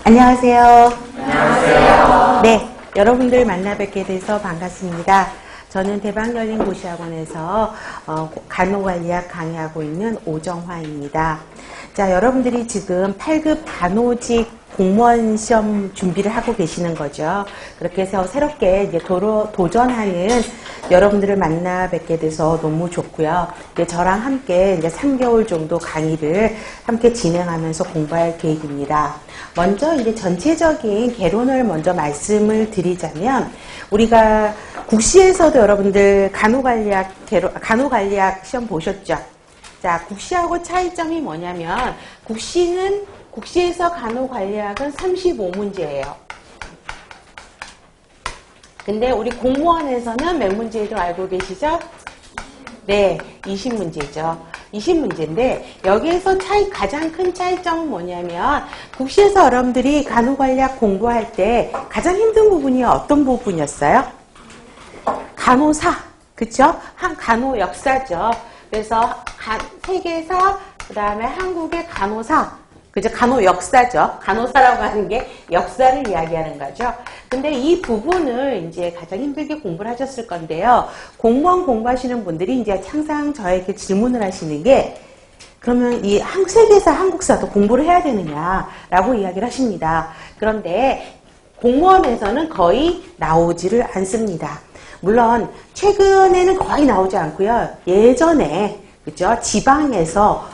안녕하세요. 안녕하세요. 네, 여러분들 만나 뵙게 돼서 반갑습니다. 저는 대박열린고시학원에서 간호관리학 강의하고 있는 오정화입니다. 자, 여러분들이 지금 8급 간호직 공무원 시험 준비를 하고 계시는 거죠. 그렇게 해서 새롭게 이제 도전하는 여러분들을 만나 뵙게 돼서 너무 좋고요. 이제 저랑 함께 이제 3개월 정도 강의를 함께 진행하면서 공부할 계획입니다. 먼저 이제 전체적인 개론을 먼저 말씀을 드리자면, 우리가 국시에서도 여러분들 간호관리학 시험 보셨죠? 자, 국시하고 차이점이 뭐냐면, 국시에서 간호관리학은 35문제예요. 근데 우리 공무원에서는 몇 문제도 알고 계시죠? 네, 20문제죠. 20문제인데 여기에서 가장 큰 차이점은 뭐냐면, 국시에서 여러분들이 간호관리학 공부할 때 가장 힘든 부분이 어떤 부분이었어요? 간호사, 그쵸? 간호 역사죠. 그래서 세계사, 그 다음에 한국의 간호사, 그죠? 간호 역사죠. 간호사라고 하는 게 역사를 이야기하는 거죠. 근데 이 부분을 이제 가장 힘들게 공부를 하셨을 건데요. 공무원 공부하시는 분들이 이제 항상 저에게 질문을 하시는 게, 그러면 이 세계사, 한국사도 공부를 해야 되느냐라고 이야기를 하십니다. 그런데 공무원에서는 거의 나오지를 않습니다. 물론 최근에는 거의 나오지 않고요. 예전에, 그죠? 지방에서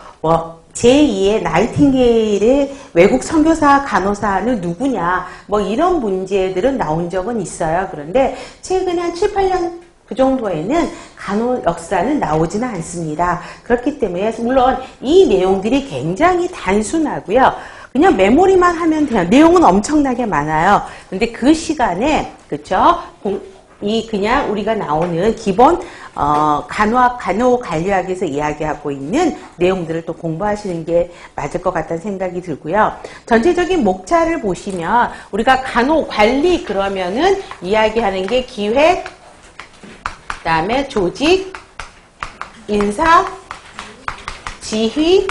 제2의 나이팅게일의 외국 선교사 간호사는 누구냐, 이런 문제들은 나온 적은 있어요. 그런데 최근에 한 7, 8년 그 정도에는 간호 역사는 나오지는 않습니다. 그렇기 때문에 물론 이 내용들이 굉장히 단순하고요. 그냥 메모리만 하면 돼요. 내용은 엄청나게 많아요. 근데 그 시간에, 그쵸? 그냥 우리가 나오는 기본 간호관리학에서 이야기하고 있는 내용들을 또 공부하시는 게 맞을 것 같다는 생각이 들고요. 전체적인 목차를 보시면 우리가 간호관리 그러면은 이야기하는 게 기획, 그 다음에 조직, 인사, 지휘,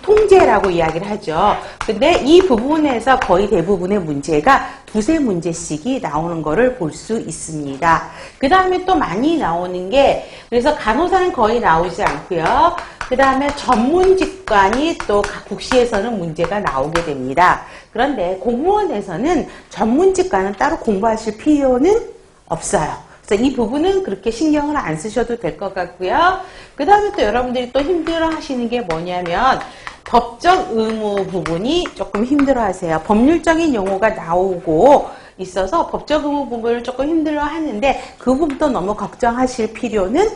통제라고 이야기를 하죠. 근데 이 부분에서 거의 대부분의 문제가 두세 문제씩이 나오는 거를 볼 수 있습니다. 그 다음에 또 많이 나오는 게, 그래서 간호사는 거의 나오지 않고요. 그 다음에 전문직관이 또 국시에서는 문제가 나오게 됩니다. 그런데 공무원에서는 전문직관은 따로 공부하실 필요는 없어요. 그래서 이 부분은 그렇게 신경을 안 쓰셔도 될 것 같고요. 그 다음에 또 여러분들이 또 힘들어 하시는 게 뭐냐면, 법적 의무 부분이 조금 힘들어 하세요. 법률적인 용어가 나오고 있어서 법적 의무 부분을 조금 힘들어 하는데, 그 부분도 너무 걱정하실 필요는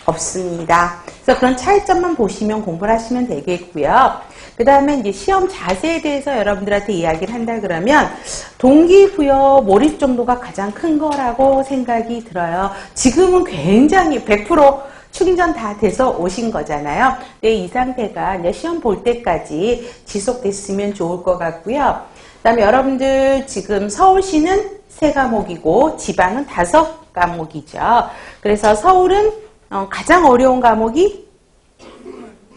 없습니다. 그래서 그런 차이점만 보시면 공부를 하시면 되겠고요. 그 다음에 이제 시험 자세에 대해서 여러분들한테 이야기를 한다 그러면, 동기부여 몰입 정도가 가장 큰 거라고 생각이 들어요. 지금은 굉장히 100% 충전 다 돼서 오신 거잖아요. 근데 이 상태가 이제 시험 볼 때까지 지속됐으면 좋을 것 같고요. 그 다음에 여러분들 지금 서울시는 3과목이고 지방은 5과목이죠. 그래서 서울은 가장 어려운 과목이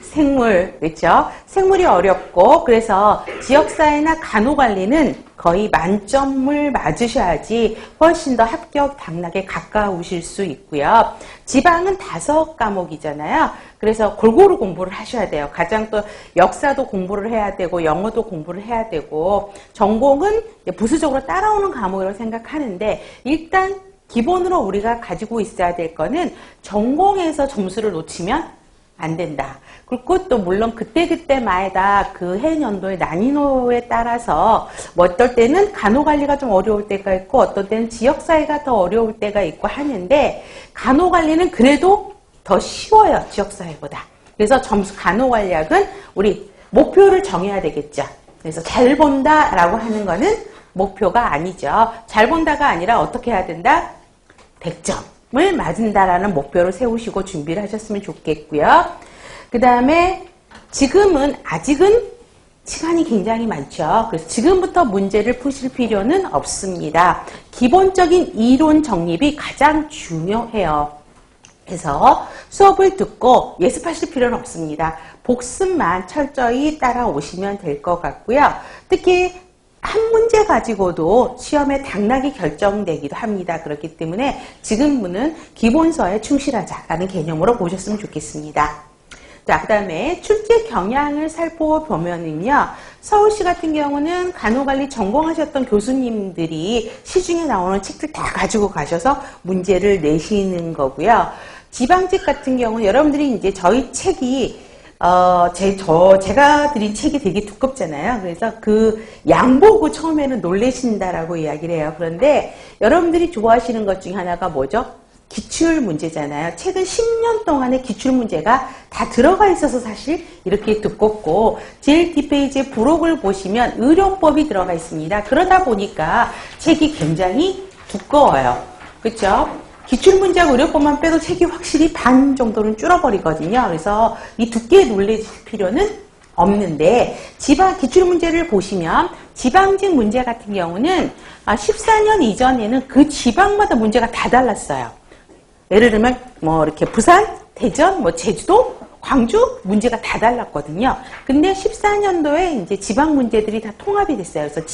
생물, 그렇죠? 생물이 어렵고, 그래서 지역사회나 간호관리는 거의 만점을 맞으셔야지 훨씬 더 합격 당락에 가까우실 수 있고요. 지방은 5과목이잖아요. 그래서 골고루 공부를 하셔야 돼요. 가장 또 역사도 공부를 해야 되고, 영어도 공부를 해야 되고, 전공은 부수적으로 따라오는 과목이라고 생각하는데, 일단 기본으로 우리가 가지고 있어야 될 거는 전공에서 점수를 놓치면 안 된다. 그리고 또 물론 그때그때마다 그 해년도의 난이도에 따라서 어떨 때는 간호관리가 좀 어려울 때가 있고, 어떨 때는 지역사회가 더 어려울 때가 있고 하는데, 간호관리는 그래도 더 쉬워요, 지역사회보다. 그래서 간호관리학은 우리 목표를 정해야 되겠죠. 그래서 잘 본다라고 하는 거는 목표가 아니죠. 잘 본다가 아니라 어떻게 해야 된다? 100점을 맞은다라는 목표를 세우시고 준비를 하셨으면 좋겠고요. 그 다음에 아직은 시간이 굉장히 많죠. 그래서 지금부터 문제를 푸실 필요는 없습니다. 기본적인 이론 정립이 가장 중요해요. 그래서 수업을 듣고 예습하실 필요는 없습니다. 복습만 철저히 따라오시면 될 것 같고요. 특히 가지고도 시험에 당락이 결정되기도 합니다. 그렇기 때문에 지금부는 기본서에 충실하자라는 개념으로 보셨으면 좋겠습니다. 자, 그 다음에 출제 경향을 살펴보면은요, 서울시 같은 경우는 간호관리 전공하셨던 교수님들이 시중에 나오는 책들 다 가지고 가셔서 문제를 내시는 거고요. 지방직 같은 경우는 여러분들이 이제 저희 책이 제가 드린 책이 되게 두껍잖아요. 그래서 그 양 보고 처음에는 놀라신다라고 이야기를 해요. 그런데 여러분들이 좋아하시는 것 중에 하나가 뭐죠? 기출 문제잖아요. 최근 10년 동안의 기출 문제가 다 들어가 있어서 사실 이렇게 두껍고, 제일 뒷페이지에 부록을 보시면 의료법이 들어가 있습니다. 그러다 보니까 책이 굉장히 두꺼워요. 그렇죠? 기출문제하고 의료법만 빼도 책이 확실히 반 정도는 줄어버리거든요. 그래서 이 두께에 놀라실 필요는 없는데, 기출문제를 보시면 지방직 문제 같은 경우는 14년 이전에는 그 지방마다 문제가 다 달랐어요. 예를 들면 이렇게 부산, 대전, 제주도, 광주 문제가 다 달랐거든요. 근데 14년도에 이제 지방 문제들이 다 통합이 됐어요. 그래서